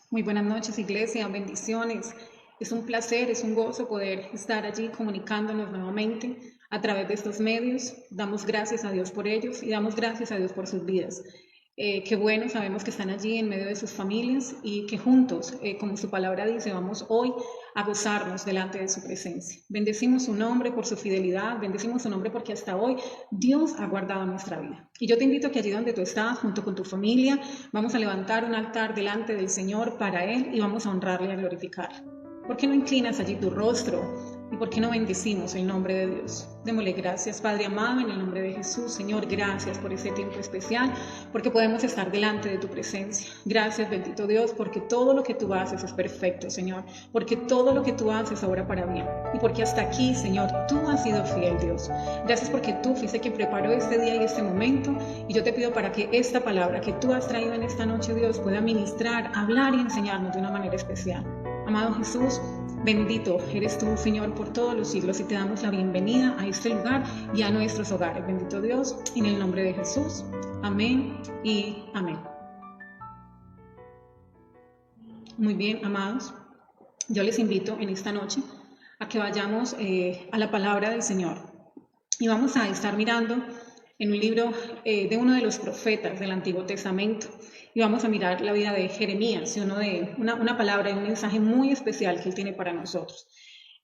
Muy buenas noches, iglesia, bendiciones. Es un placer, es un gozo poder estar allí comunicándonos nuevamente a través de estos medios. Damos gracias a Dios por ellos y damos gracias a Dios por sus vidas. Qué bueno, sabemos que están allí en medio de sus familias y que juntos, como su palabra dice, vamos hoy a gozarnos delante de su presencia. Bendecimos su nombre por su fidelidad, bendecimos su nombre porque hasta hoy Dios ha guardado nuestra vida. Y yo te invito a que allí donde tú estás, junto con tu familia, vamos a levantar un altar delante del Señor para Él y vamos a honrarle y a glorificarle. ¿Por qué no inclinas allí tu rostro? ¿Y por qué no bendecimos el nombre de Dios? Démosle gracias, Padre amado, en el nombre de Jesús. Señor, gracias por este tiempo especial, porque podemos estar delante de tu presencia. Gracias, bendito Dios, porque todo lo que tú haces es perfecto, Señor. Porque todo lo que tú haces obra para bien. Y porque hasta aquí, Señor, tú has sido fiel, Dios. Gracias porque tú fuiste quien preparó este día y este momento. Y yo te pido para que esta palabra que tú has traído en esta noche, Dios, pueda ministrar, hablar y enseñarnos de una manera especial. Amado Jesús, bendito eres tú, Señor, por todos los siglos, y te damos la bienvenida a este lugar y a nuestros hogares. Bendito Dios, en el nombre de Jesús. Amén y amén. Muy bien, amados, yo les invito en esta noche a que vayamos a la palabra del Señor. Y vamos a estar mirando en un libro de uno de los profetas del Antiguo Testamento. Y vamos a mirar la vida de Jeremías, y una palabra y un mensaje muy especial que él tiene para nosotros.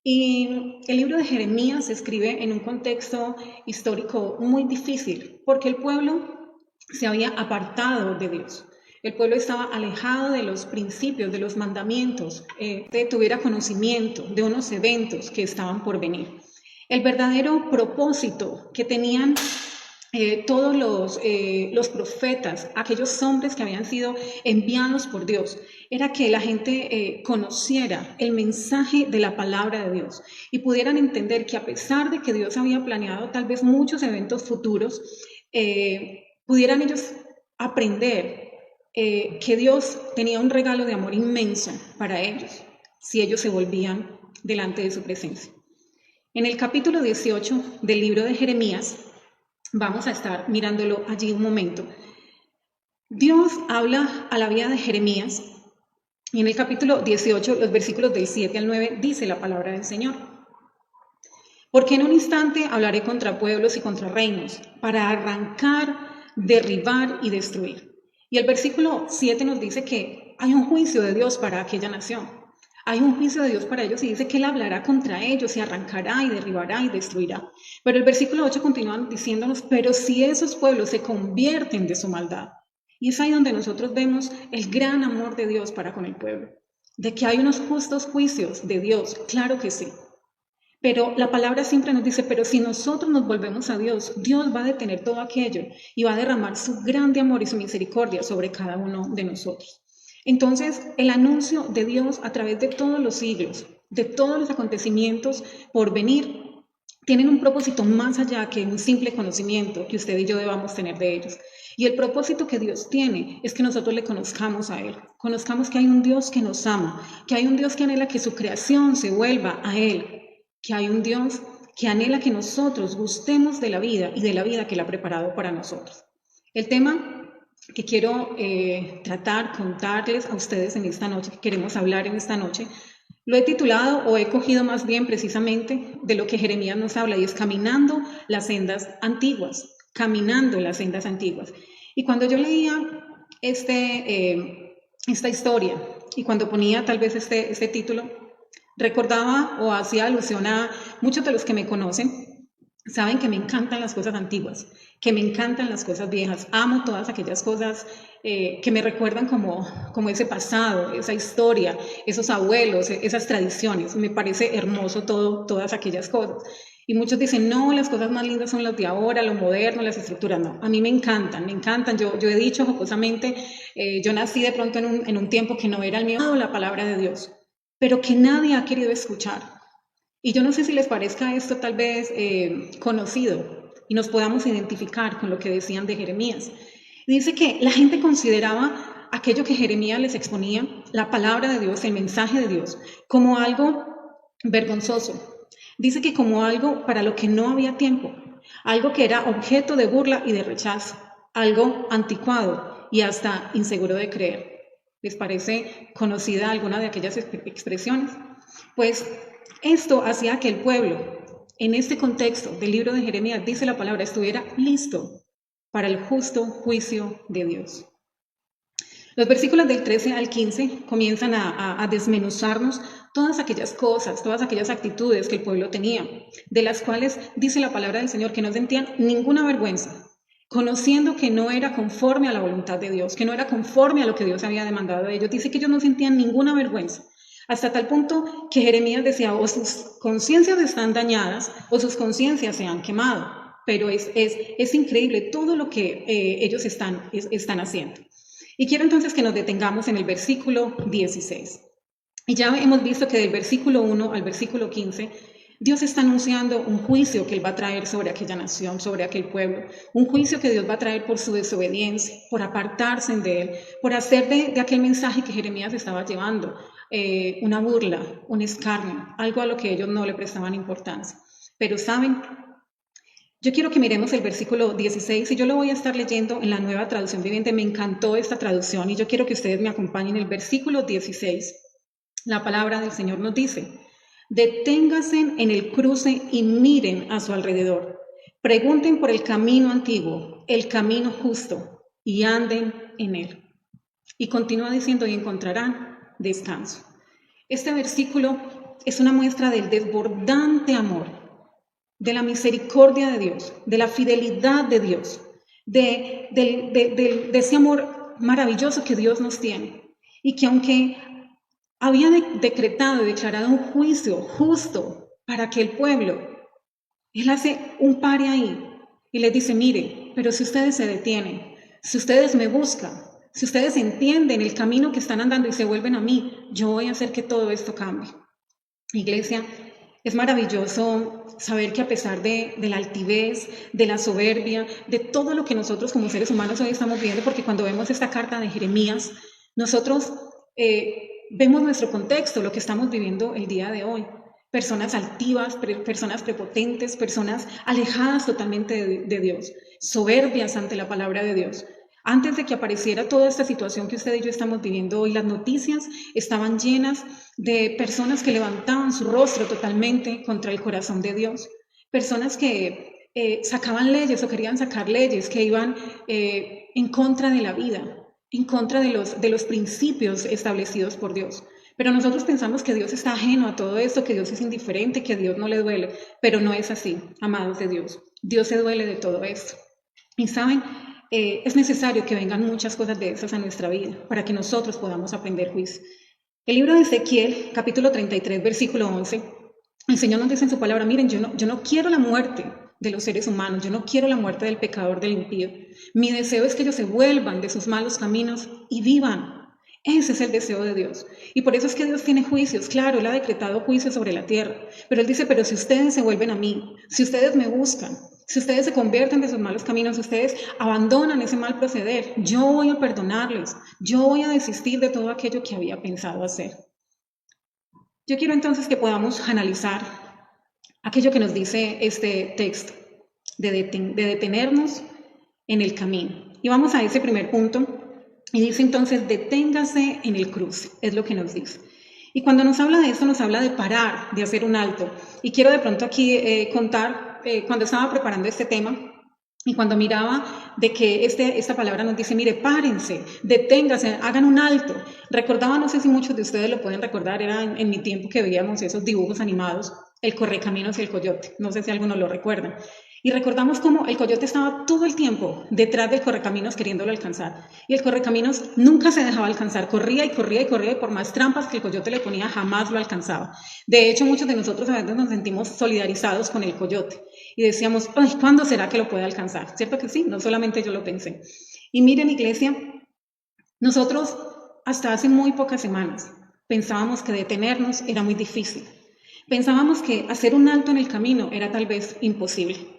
Y el libro de Jeremías se escribe en un contexto histórico muy difícil, porque el pueblo se había apartado de Dios. El pueblo estaba alejado de los principios, de los mandamientos, tuviera conocimiento de unos eventos que estaban por venir. El verdadero propósito que tenían todos los profetas, aquellos hombres que habían sido enviados por Dios, era que la gente conociera el mensaje de la palabra de Dios y pudieran entender que a pesar de que Dios había planeado tal vez muchos eventos futuros, pudieran ellos aprender que Dios tenía un regalo de amor inmenso para ellos si ellos se volvían delante de su presencia. En el capítulo 18 del libro de Jeremías, vamos a estar mirándolo allí un momento. Dios habla a la vida de Jeremías y en el capítulo 18, los versículos del 7 al 9, dice la palabra del Señor. Porque en un instante hablaré contra pueblos y contra reinos, para arrancar, derribar y destruir. Y el versículo 7 nos dice que hay un juicio de Dios para aquella nación. Hay un juicio de Dios para ellos y dice que Él hablará contra ellos y arrancará y derribará y destruirá. Pero el versículo 8 continúa diciéndonos, pero si esos pueblos se convierten de su maldad. Y es ahí donde nosotros vemos el gran amor de Dios para con el pueblo. De que hay unos justos juicios de Dios, claro que sí. Pero la palabra siempre nos dice, pero si nosotros nos volvemos a Dios, Dios va a detener todo aquello y va a derramar su grande amor y su misericordia sobre cada uno de nosotros. Entonces, el anuncio de Dios a través de todos los siglos, de todos los acontecimientos por venir, tienen un propósito más allá que un simple conocimiento que usted y yo debamos tener de ellos. Y el propósito que Dios tiene es que nosotros le conozcamos a Él, conozcamos que hay un Dios que nos ama, que hay un Dios que anhela que su creación se vuelva a Él, que hay un Dios que anhela que nosotros gustemos de la vida y de la vida que Él ha preparado para nosotros. El tema que quiero tratar, contarles a ustedes en esta noche, que queremos hablar en esta noche, lo he titulado o he cogido más bien precisamente de lo que Jeremías nos habla y es caminando las sendas antiguas, caminando las sendas antiguas. Y cuando yo leía esta historia y cuando ponía tal vez este título, recordaba o hacía alusión a muchos de los que me conocen, saben que me encantan las cosas antiguas, que me encantan las cosas viejas, amo todas aquellas cosas que me recuerdan como ese pasado, esa historia, esos abuelos, esas tradiciones, me parece hermoso todas aquellas cosas. Y muchos dicen, no, las cosas más lindas son las de ahora, lo moderno, las estructuras, no, a mí me encantan, yo he dicho jocosamente, yo nací de pronto en un tiempo que no era el mío, la palabra de Dios, pero que nadie ha querido escuchar. Y yo no sé si les parezca esto tal vez conocido y nos podamos identificar con lo que decían de Jeremías. Dice que la gente consideraba aquello que Jeremías les exponía, la palabra de Dios, el mensaje de Dios, como algo vergonzoso. Dice que como algo para lo que no había tiempo, algo que era objeto de burla y de rechazo, algo anticuado y hasta inseguro de creer. ¿Les parece conocida alguna de aquellas expresiones? Pues esto hacía que el pueblo, en este contexto del libro de Jeremías, dice la palabra, estuviera listo para el justo juicio de Dios. Los versículos del 13 al 15 comienzan a desmenuzarnos todas aquellas cosas, todas aquellas actitudes que el pueblo tenía, de las cuales dice la palabra del Señor que no sentían ninguna vergüenza, conociendo que no era conforme a la voluntad de Dios, que no era conforme a lo que Dios había demandado de ellos. Dice que ellos no sentían ninguna vergüenza, hasta tal punto que Jeremías decía, o sus conciencias están dañadas o sus conciencias se han quemado. Pero es increíble todo lo que ellos están haciendo. Y quiero entonces que nos detengamos en el versículo 16. Y ya hemos visto que del versículo 1 al versículo 15, Dios está anunciando un juicio que Él va a traer sobre aquella nación, sobre aquel pueblo. Un juicio que Dios va a traer por su desobediencia, por apartarse de Él, por hacer de aquel mensaje que Jeremías estaba llevando una burla, un escarnio, algo a lo que ellos no le prestaban importancia. Pero ¿saben? Yo quiero que miremos el versículo 16 y yo lo voy a estar leyendo en la Nueva Traducción Viviente. Me encantó esta traducción y yo quiero que ustedes me acompañen. El versículo 16, la palabra del Señor nos dice, deténganse en el cruce y miren a su alrededor. Pregunten por el camino antiguo, el camino justo, y anden en él. Y continúa diciendo, y encontrarán descanso. Este versículo es una muestra del desbordante amor, de la misericordia de Dios, de la fidelidad de Dios, de ese amor maravilloso que Dios nos tiene. Y que aunque había decretado y declarado un juicio justo para aquel pueblo, Él hace un pare ahí y les dice, mire, pero si ustedes se detienen, si ustedes me buscan, si ustedes entienden el camino que están andando y se vuelven a mí, yo voy a hacer que todo esto cambie. Iglesia, es maravilloso saber que a pesar de la altivez, de la soberbia, de todo lo que nosotros como seres humanos hoy estamos viendo, porque cuando vemos esta carta de Jeremías, nosotros vemos nuestro contexto, lo que estamos viviendo el día de hoy. Personas altivas, personas prepotentes, personas alejadas totalmente de Dios, soberbias ante la palabra de Dios. Antes de que apareciera toda esta situación que usted y yo estamos viviendo hoy, las noticias estaban llenas de personas que levantaban su rostro totalmente contra el corazón de Dios. Personas que sacaban leyes o querían sacar leyes que iban en contra de la vida, en contra de los principios establecidos por Dios. Pero nosotros pensamos que Dios está ajeno a todo esto, que Dios es indiferente, que a Dios no le duele. Pero no es así, amados de Dios. Dios se duele de todo esto. Y saben, es necesario que vengan muchas cosas de esas a nuestra vida para que nosotros podamos aprender juicio. El libro de Ezequiel, capítulo 33, versículo 11, el Señor nos dice en su palabra, miren, yo no quiero la muerte de los seres humanos, yo no quiero la muerte del pecador, del impío. Mi deseo es que ellos se vuelvan de sus malos caminos y vivan. Ese es el deseo de Dios. Y por eso es que Dios tiene juicios. Claro, Él ha decretado juicios sobre la tierra. Pero Él dice, pero si ustedes se vuelven a mí, si ustedes me buscan, si ustedes se convierten de sus malos caminos, si ustedes abandonan ese mal proceder, yo voy a perdonarles. Yo voy a desistir de todo aquello que había pensado hacer. Yo quiero entonces que podamos analizar aquello que nos dice este texto, de detenernos en el camino. Y vamos a ese primer punto. Y dice entonces, deténgase en el cruce, es lo que nos dice. Y cuando nos habla de eso, nos habla de parar, de hacer un alto. Y quiero de pronto aquí contar, cuando estaba preparando este tema, y cuando miraba de que esta palabra nos dice, mire, párense, deténganse, hagan un alto. Recordaba, no sé si muchos de ustedes lo pueden recordar, era en mi tiempo que veíamos esos dibujos animados, el Correcaminos y el Coyote. No sé si algunos lo recuerdan. Y recordamos cómo el coyote estaba todo el tiempo detrás del correcaminos queriéndolo alcanzar. Y el correcaminos nunca se dejaba alcanzar, corría y corría y corría, y por más trampas que el coyote le ponía, jamás lo alcanzaba. De hecho, muchos de nosotros a veces nos sentimos solidarizados con el coyote. Y decíamos, ay, ¿cuándo será que lo puede alcanzar? ¿Cierto que sí? No solamente yo lo pensé. Y miren, iglesia, nosotros hasta hace muy pocas semanas pensábamos que detenernos era muy difícil. Pensábamos que hacer un alto en el camino era tal vez imposible.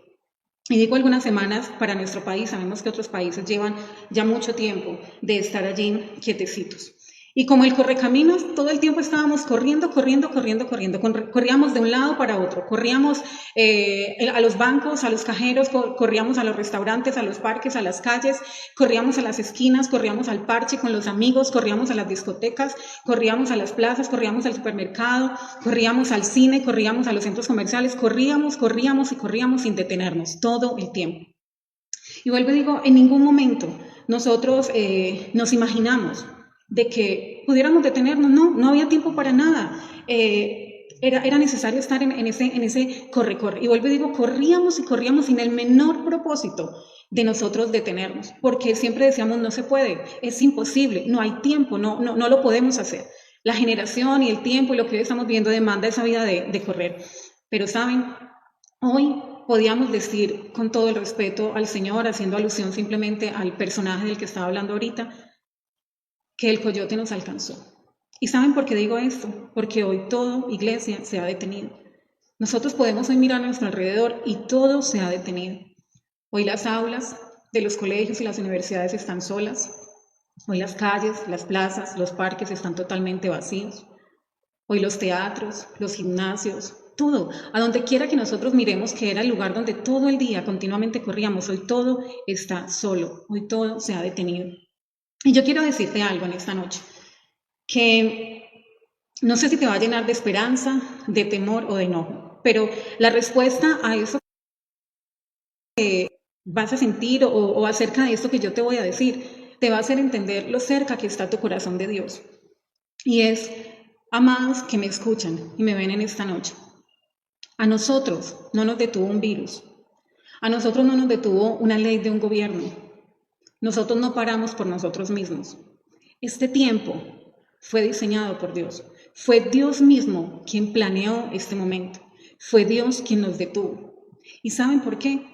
Y digo algunas semanas para nuestro país, sabemos que otros países llevan ya mucho tiempo de estar allí quietecitos. Y como el correcaminos, todo el tiempo estábamos corriendo, corríamos de un lado para otro, corríamos a los bancos, a los cajeros, corríamos a los restaurantes, a los parques, a las calles, corríamos a las esquinas, corríamos al parche con los amigos, corríamos a las discotecas, corríamos a las plazas, corríamos al supermercado, corríamos al cine, corríamos a los centros comerciales, corríamos sin detenernos todo el tiempo. Y vuelvo y digo, en ningún momento nosotros nos imaginamos de que pudiéramos detenernos, no había tiempo para nada. Era necesario estar en ese corre. Y vuelvo y digo, corríamos sin el menor propósito de nosotros detenernos, porque siempre decíamos, no se puede, es imposible, no hay tiempo, no lo podemos hacer. La generación y el tiempo y lo que hoy estamos viendo demanda esa vida de correr. Pero saben, hoy podíamos decir con todo el respeto al Señor, haciendo alusión simplemente al personaje del que estaba hablando ahorita, que el coyote nos alcanzó. ¿Y saben por qué digo esto? Porque hoy todo, iglesia, se ha detenido. Nosotros podemos hoy mirar a nuestro alrededor y todo se ha detenido. Hoy las aulas de los colegios y las universidades están solas. Hoy las calles, las plazas, los parques están totalmente vacíos. Hoy los teatros, los gimnasios, todo, a donde quiera que nosotros miremos que era el lugar donde todo el día continuamente corríamos, hoy todo está solo, hoy todo se ha detenido. Y yo quiero decirte algo en esta noche, que no sé si te va a llenar de esperanza, de temor o de enojo, pero la respuesta a eso que vas a sentir o acerca de esto que yo te voy a decir, te va a hacer entender lo cerca que está tu corazón de Dios. Y es, amados que me escuchan y me ven en esta noche, a nosotros no nos detuvo un virus, a nosotros no nos detuvo una ley de un gobierno, nosotros no paramos por nosotros mismos. Este tiempo fue diseñado por Dios, fue Dios mismo quien planeó este momento, fue Dios quien nos detuvo. ¿Y saben por qué?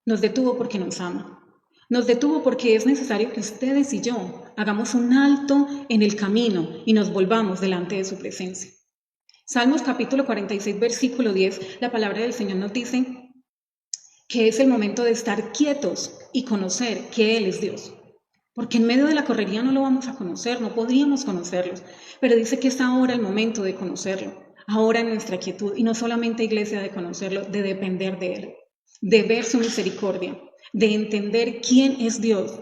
Nos detuvo porque nos ama. Nos detuvo porque es necesario que ustedes y yo hagamos un alto en el camino y nos volvamos delante de su presencia. Salmos capítulo 46, versículo 10, la palabra del Señor nos dice que es el momento de estar quietos y conocer que Él es Dios. Porque en medio de la correría no lo vamos a conocer, no podríamos conocerlos, pero dice que es ahora el momento de conocerlo, ahora en nuestra quietud, y no solamente, iglesia, de conocerlo, de depender de Él, de ver su misericordia, de entender quién es Dios,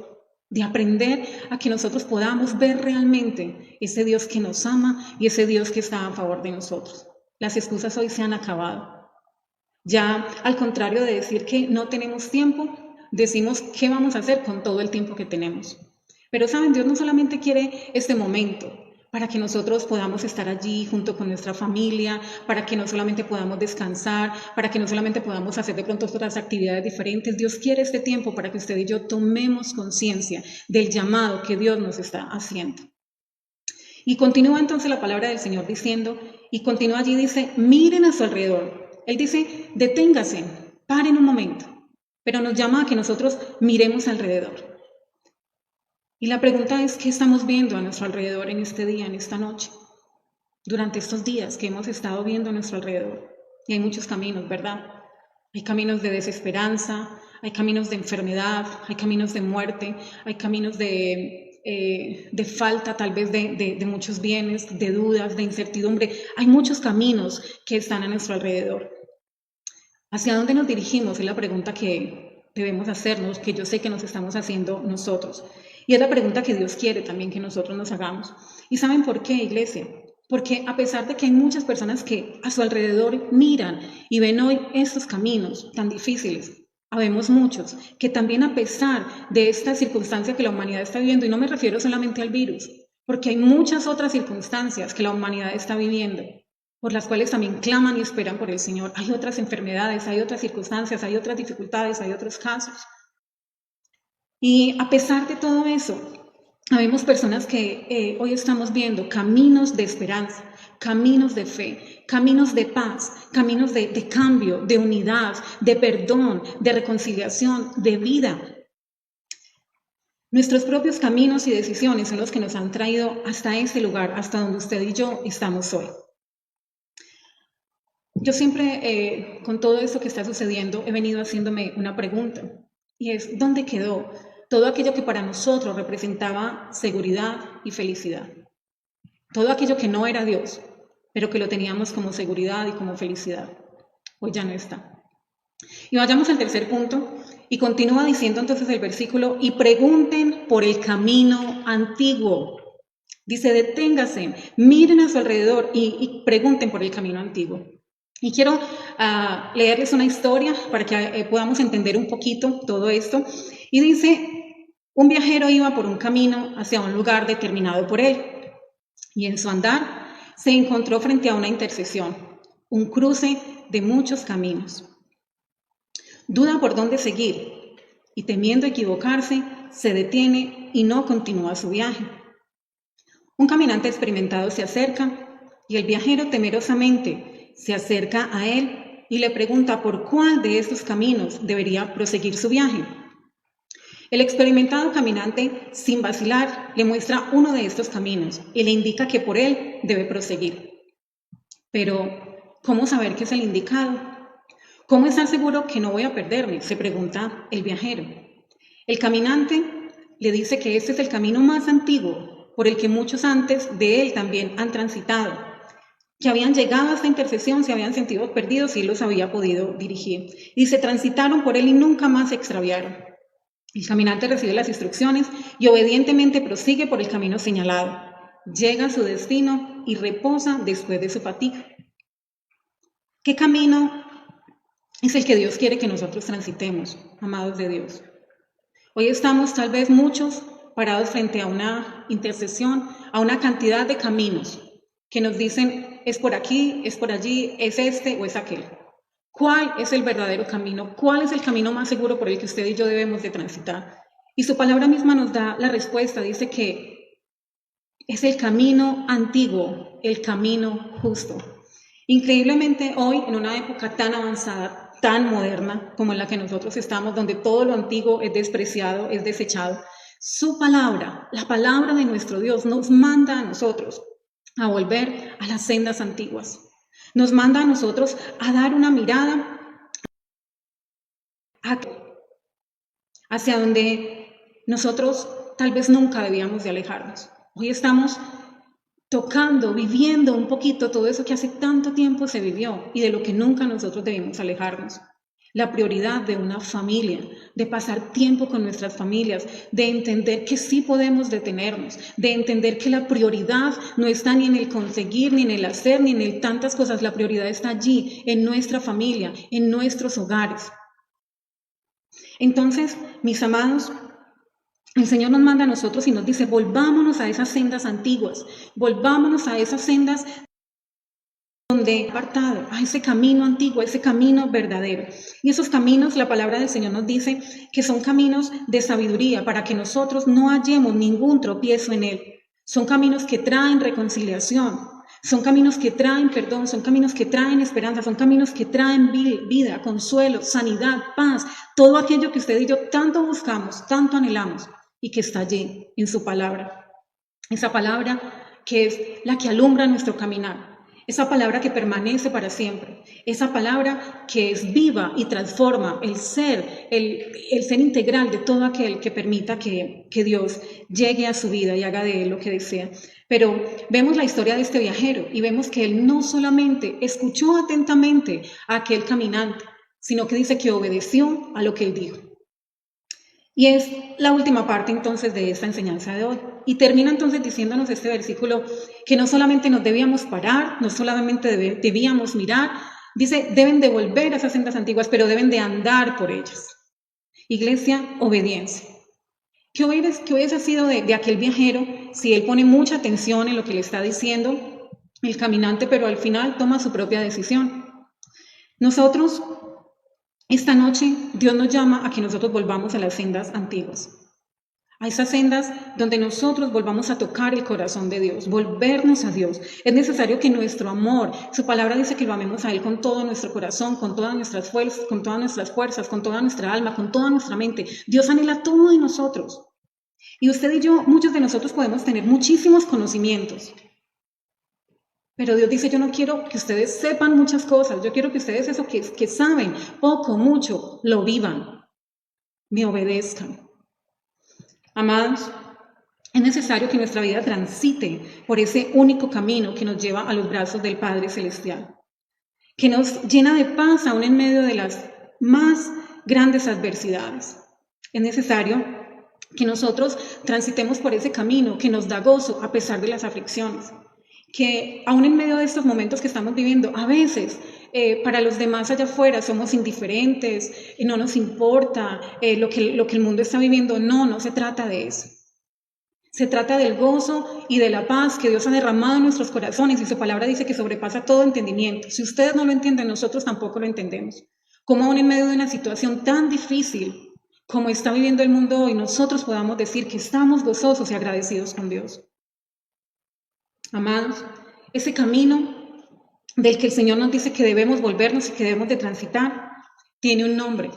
de aprender a que nosotros podamos ver realmente ese Dios que nos ama y ese Dios que está a favor de nosotros. Las excusas hoy se han acabado. Ya al contrario de decir que no tenemos tiempo, decimos qué vamos a hacer con todo el tiempo que tenemos. Pero saben, Dios no solamente quiere este momento para que nosotros podamos estar allí junto con nuestra familia, para que no solamente podamos descansar, para que no solamente podamos hacer de pronto otras actividades diferentes. Dios quiere este tiempo para que usted y yo tomemos conciencia del llamado que Dios nos está haciendo. Y continúa entonces la palabra del Señor diciendo, y continúa allí, dice, miren a su alrededor. Él dice, deténgase, paren un momento, pero nos llama a que nosotros miremos alrededor. Y la pregunta es, ¿qué estamos viendo a nuestro alrededor en este día, en esta noche? Durante estos días que hemos estado viendo a nuestro alrededor. Y hay muchos caminos, ¿verdad? Hay caminos de desesperanza, hay caminos de enfermedad, hay caminos de muerte, hay caminos de falta tal vez de muchos bienes, de dudas, de incertidumbre. Hay muchos caminos que están a nuestro alrededor. ¿Hacia dónde nos dirigimos? Es la pregunta que debemos hacernos, que yo sé que nos estamos haciendo nosotros. Y es la pregunta que Dios quiere también que nosotros nos hagamos. ¿Y saben por qué, iglesia? Porque a pesar de que hay muchas personas que a su alrededor miran y ven hoy estos caminos tan difíciles, habemos muchos que también a pesar de esta circunstancia que la humanidad está viviendo, y no me refiero solamente al virus, porque hay muchas otras circunstancias que la humanidad está viviendo, por las cuales también claman y esperan por el Señor. Hay otras enfermedades, hay otras circunstancias, hay otras dificultades, hay otros casos. Y a pesar de todo eso, habemos personas que hoy estamos viendo caminos de esperanza, caminos de fe, caminos de paz, caminos de cambio, de unidad, de perdón, de reconciliación, de vida. Nuestros propios caminos y decisiones son los que nos han traído hasta este lugar, hasta donde usted y yo estamos hoy. Yo siempre, con todo esto que está sucediendo, he venido haciéndome una pregunta, y es, ¿dónde quedó todo aquello que para nosotros representaba seguridad y felicidad? todo aquello que no era Dios, pero que lo teníamos como seguridad y como felicidad, pues ya no está. Y vayamos al tercer punto, y continúa diciendo entonces el versículo, y pregunten por el camino antiguo. Dice, deténganse, miren a su alrededor y pregunten por el camino antiguo. Y quiero leerles una historia para que podamos entender un poquito todo esto. Y dice, un viajero iba por un camino hacia un lugar determinado por él. Y en su andar se encontró frente a una intersección, un cruce de muchos caminos. Duda por dónde seguir y temiendo equivocarse, se detiene y no continúa su viaje. Un caminante experimentado se acerca y el viajero temerosamente se acerca a él y le pregunta por cuál de estos caminos debería proseguir su viaje. El experimentado caminante, sin vacilar, le muestra uno de estos caminos y le indica que por él debe proseguir. Pero, ¿cómo saber que es el indicado? ¿Cómo estar seguro que no voy a perderme?, se pregunta el viajero. El caminante le dice que este es el camino más antiguo por el que muchos antes de él también han transitado, que habían llegado a esta intersección, se habían sentido perdidos y él los había podido dirigir. Y se transitaron por él y nunca más se extraviaron. El caminante recibe las instrucciones y obedientemente prosigue por el camino señalado. Llega a su destino y reposa después de su fatiga. ¿Qué camino es el que Dios quiere que nosotros transitemos, amados de Dios? Hoy estamos tal vez muchos parados frente a una intersección, a una cantidad de caminos que nos dicen es por aquí, es por allí, es este o es aquel. ¿Cuál es el verdadero camino? ¿Cuál es el camino más seguro por el que usted y yo debemos de transitar? Y su palabra misma nos da la respuesta, dice que es el camino antiguo, el camino justo. Increíblemente hoy, en una época tan avanzada, tan moderna como en la que nosotros estamos, donde todo lo antiguo es despreciado, es desechado, su palabra, la palabra de nuestro Dios, nos manda a nosotros a volver a las sendas antiguas. Nos manda a nosotros a dar una mirada hacia donde nosotros tal vez nunca debíamos de alejarnos. Hoy estamos tocando, viviendo un poquito todo eso que hace tanto tiempo se vivió y de lo que nunca nosotros debemos alejarnos. La prioridad de una familia, de pasar tiempo con nuestras familias, de entender que sí podemos detenernos, de entender que la prioridad no está ni en el conseguir, ni en el hacer, ni en el tantas cosas. La prioridad está allí, en nuestra familia, en nuestros hogares. Entonces, mis amados, el Señor nos manda a nosotros y nos dice, volvámonos a esas sendas antiguas, volvámonos a esas sendas donde apartado, a ese camino antiguo, a ese camino verdadero. Y esos caminos, la palabra del Señor nos dice que son caminos de sabiduría para que nosotros no hallemos ningún tropiezo en él. Son caminos que traen reconciliación, son caminos que traen perdón, son caminos que traen esperanza, son caminos que traen vida, consuelo, sanidad, paz, todo aquello que usted y yo tanto buscamos, tanto anhelamos y que está allí en su palabra. Esa palabra que es la que alumbra nuestro caminar. Esa palabra que permanece para siempre, esa palabra que es viva y transforma el ser integral de todo aquel que permita que Dios llegue a su vida y haga de él lo que desea. Pero vemos la historia de este viajero y vemos que él no solamente escuchó atentamente a aquel caminante, sino que dice que obedeció a lo que él dijo. Y es la última parte entonces de esta enseñanza de hoy. Y termina entonces diciéndonos este versículo que no solamente nos debíamos parar, no solamente debíamos mirar, dice, deben de volver a esas sendas antiguas, pero deben de andar por ellas. Iglesia, obediencia. ¿Qué hubiese sido de aquel viajero si él pone mucha atención en lo que le está diciendo el caminante, pero al final toma su propia decisión? Nosotros, esta noche, Dios nos llama a que nosotros volvamos a las sendas antiguas. A esas sendas donde nosotros volvamos a tocar el corazón de Dios, volvernos a Dios. Es necesario que nuestro amor, su palabra dice que lo amemos a Él con todo nuestro corazón, con todas nuestras fuerzas, con toda nuestra alma, con toda nuestra mente. Dios anhela todo de nosotros. Y usted y yo, muchos de nosotros podemos tener muchísimos conocimientos. Pero Dios dice, yo no quiero que ustedes sepan muchas cosas, yo quiero que ustedes eso que saben, poco, mucho, lo vivan, me obedezcan. Amados, Es necesario que nuestra vida transite por ese único camino que nos lleva a los brazos del Padre Celestial, que nos llena de paz aún en medio de las más grandes adversidades. Es necesario que nosotros transitemos por ese camino que nos da gozo a pesar de las aflicciones, que aún en medio de estos momentos que estamos viviendo, a veces para los demás allá afuera somos indiferentes, no nos importa lo que el mundo está viviendo. No se trata de eso. Se trata del gozo y de la paz que Dios ha derramado en nuestros corazones, y su palabra dice que sobrepasa todo entendimiento. Si ustedes no lo entienden, nosotros tampoco lo entendemos. Cómo aún en medio de una situación tan difícil como está viviendo el mundo hoy, nosotros podamos decir que estamos gozosos y agradecidos con Dios. Amados, ese camino del que el Señor nos dice que debemos volvernos y que debemos de transitar, tiene un nombre.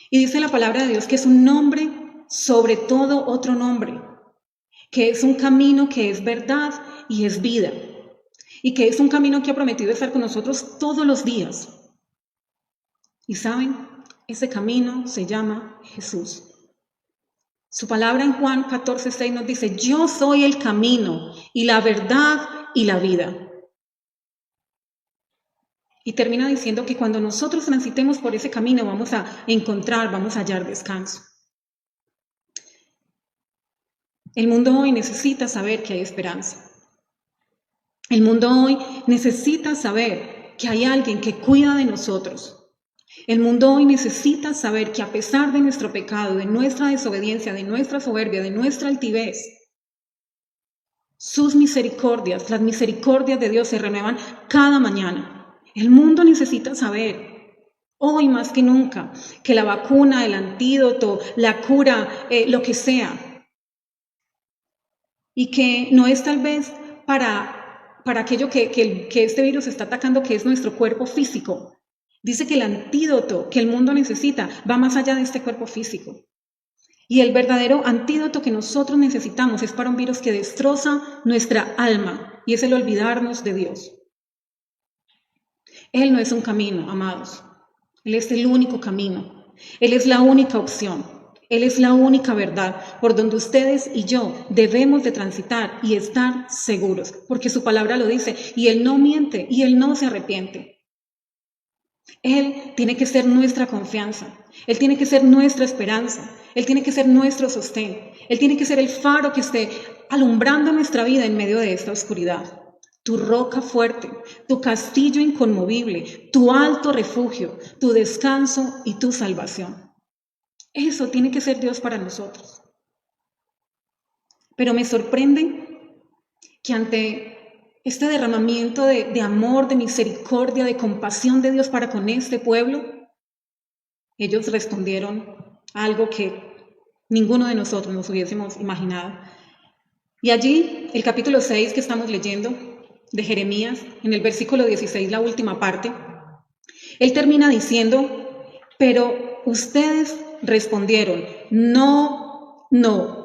Y dice la palabra de Dios que es un nombre sobre todo otro nombre, que es un camino que es verdad y es vida, y que es un camino que ha prometido estar con nosotros todos los días. Y saben, ese camino se llama Jesús. Su palabra en Juan 14:6 nos dice: yo soy el camino y la verdad y la vida. Y termina diciendo que cuando nosotros transitemos por ese camino vamos a hallar descanso. El mundo hoy necesita saber que hay esperanza. El mundo hoy necesita saber que hay alguien que cuida de nosotros. El mundo hoy necesita saber que a pesar de nuestro pecado, de nuestra desobediencia, de nuestra soberbia, de nuestra altivez, sus misericordias, las misericordias de Dios se renuevan cada mañana. El mundo necesita saber, hoy más que nunca, que la vacuna, el antídoto, la cura, lo que sea, y que no es tal vez para aquello que este virus está atacando, que es nuestro cuerpo físico. Dice que el antídoto que el mundo necesita va más allá de este cuerpo físico. Y el verdadero antídoto que nosotros necesitamos es para un virus que destroza nuestra alma, y es el olvidarnos de Dios. Él no es un camino, amados. Él es el único camino. Él es la única opción. Él es la única verdad por donde ustedes y yo debemos de transitar y estar seguros, porque su palabra lo dice, y Él no miente y Él no se arrepiente. Él tiene que ser nuestra confianza, Él tiene que ser nuestra esperanza, Él tiene que ser nuestro sostén, Él tiene que ser el faro que esté alumbrando nuestra vida en medio de esta oscuridad. Tu roca fuerte, tu castillo inconmovible, tu alto refugio, tu descanso y tu salvación. Eso tiene que ser Dios para nosotros. Pero me sorprende que ante este derramamiento de amor, de misericordia, de compasión de Dios para con este pueblo, ellos respondieron algo que ninguno de nosotros nos hubiésemos imaginado. Y allí, el capítulo 6 que estamos leyendo de Jeremías, en el versículo 16, la última parte, él termina diciendo: pero ustedes respondieron, no,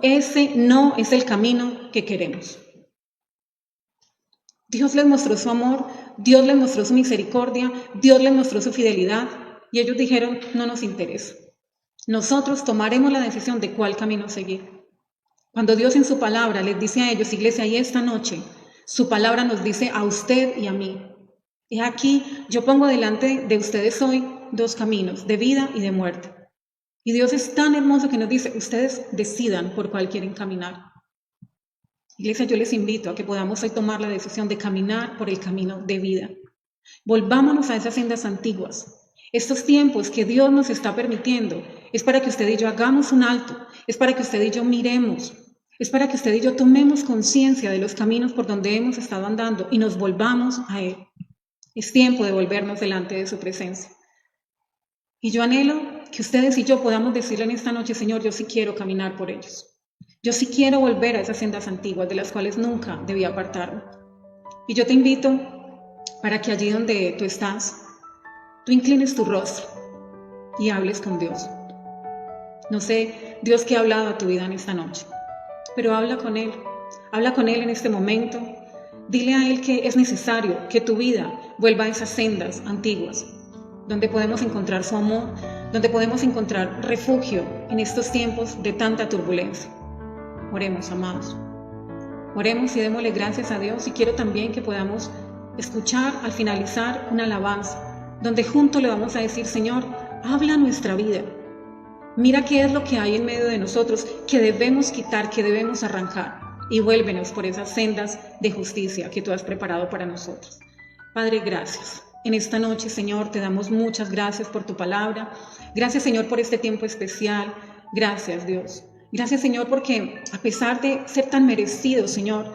ese no es el camino que queremos. Dios les mostró su amor, Dios les mostró su misericordia, Dios les mostró su fidelidad, y ellos dijeron: no nos interesa. Nosotros tomaremos la decisión de cuál camino seguir. Cuando Dios en su palabra les dice a ellos: iglesia, y esta noche, su palabra nos dice a usted y a mí: he aquí, yo pongo delante de ustedes hoy dos caminos, de vida y de muerte. Y Dios es tan hermoso que nos dice: ustedes decidan por cuál quieren caminar. Iglesia, yo les invito a que podamos hoy tomar la decisión de caminar por el camino de vida. Volvámonos a esas sendas antiguas. Estos tiempos que Dios nos está permitiendo es para que usted y yo hagamos un alto, es para que usted y yo miremos, es para que usted y yo tomemos conciencia de los caminos por donde hemos estado andando y nos volvamos a Él. Es tiempo de volvernos delante de su presencia. Y yo anhelo que ustedes y yo podamos decirle en esta noche: Señor, yo sí quiero caminar por ellos. Yo sí quiero volver a esas sendas antiguas de las cuales nunca debí apartarme. Y yo te invito para que allí donde tú estás, tú inclines tu rostro y hables con Dios. No sé, Dios, qué ha hablado a tu vida en esta noche, pero habla con Él en este momento. Dile a Él que es necesario que tu vida vuelva a esas sendas antiguas, donde podemos encontrar su amor, donde podemos encontrar refugio en estos tiempos de tanta turbulencia. Oremos, amados. Oremos y démosle gracias a Dios, y quiero también que podamos escuchar al finalizar una alabanza, donde juntos le vamos a decir: Señor, habla nuestra vida. Mira qué es lo que hay en medio de nosotros, que debemos quitar, que debemos arrancar, y vuélvenos por esas sendas de justicia que tú has preparado para nosotros. Padre, gracias. En esta noche, Señor, te damos muchas gracias por tu palabra. Gracias, Señor, por este tiempo especial. Gracias, Dios. Gracias, Señor, porque a pesar de ser tan merecidos, Señor,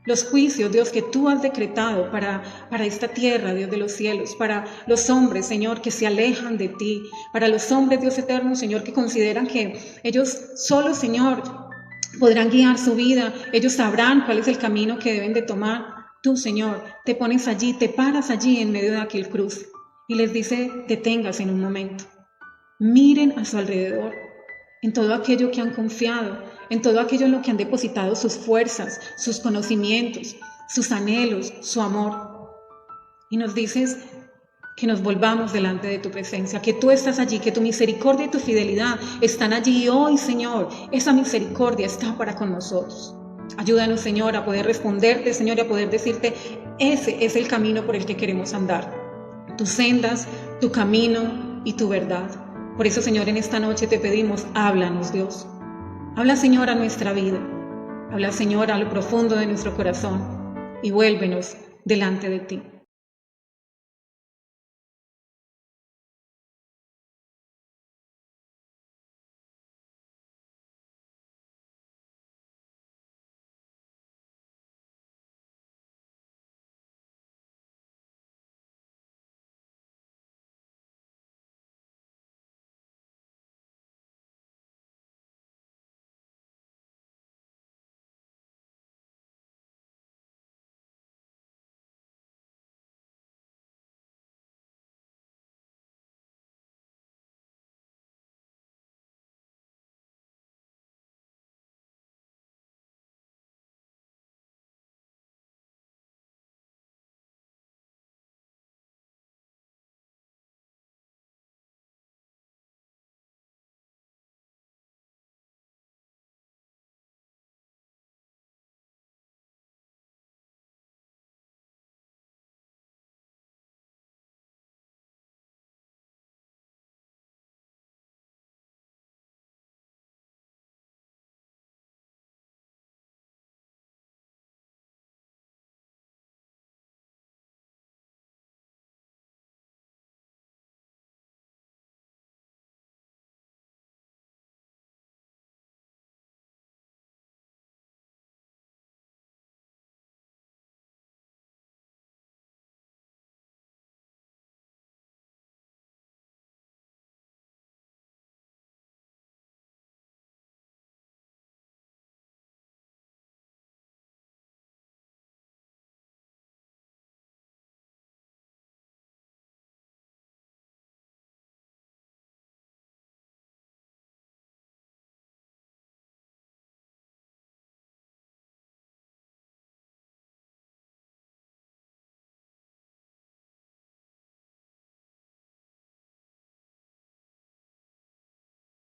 los juicios, Dios, que tú has decretado para esta tierra, Dios de los cielos, para los hombres, Señor, que se alejan de ti, para los hombres, Dios eterno, Señor, que consideran que ellos solos, Señor, podrán guiar su vida, ellos sabrán cuál es el camino que deben de tomar. Tú, Señor, te pones allí, te paras allí en medio de aquel cruce y les dice: deténgase en un momento, miren a su alrededor, en todo aquello que han confiado, en todo aquello en lo que han depositado sus fuerzas, sus conocimientos, sus anhelos, su amor. Y nos dices que nos volvamos delante de tu presencia, que tú estás allí, que tu misericordia y tu fidelidad están allí. Y hoy, Señor, esa misericordia está para con nosotros. Ayúdanos, Señor, a poder responderte, Señor, y a poder decirte: ese es el camino por el que queremos andar. Tus sendas, tu camino y tu verdad. Por eso, Señor, en esta noche te pedimos: háblanos, Dios. Habla, Señor, a nuestra vida. Habla, Señor, a lo profundo de nuestro corazón y vuélvenos delante de ti.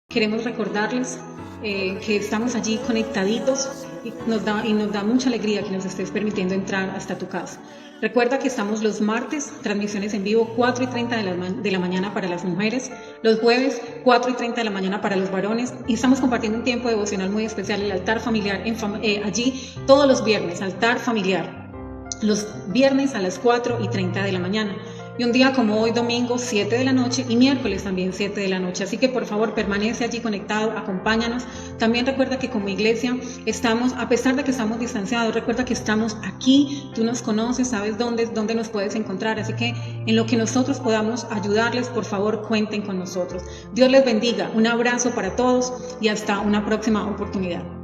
Queremos recordarles que estamos allí conectaditos y nos da mucha alegría que nos estés permitiendo entrar hasta tu casa. Recuerda que estamos los martes, transmisiones en vivo 4:30 de la mañana para las mujeres, los jueves 4:30 de la mañana para los varones, y estamos compartiendo un tiempo devocional muy especial, el altar familiar, allí todos los viernes, altar familiar, los viernes a las 4:30 de la mañana. Y un día como hoy, domingo, 7 de la noche, y miércoles también 7 de la noche. Así que por favor permanece allí conectado, acompáñanos. También recuerda que como iglesia estamos, a pesar de que estamos distanciados, recuerda que estamos aquí, tú nos conoces, sabes dónde nos puedes encontrar. Así que en lo que nosotros podamos ayudarles, por favor cuenten con nosotros. Dios les bendiga, un abrazo para todos y hasta una próxima oportunidad.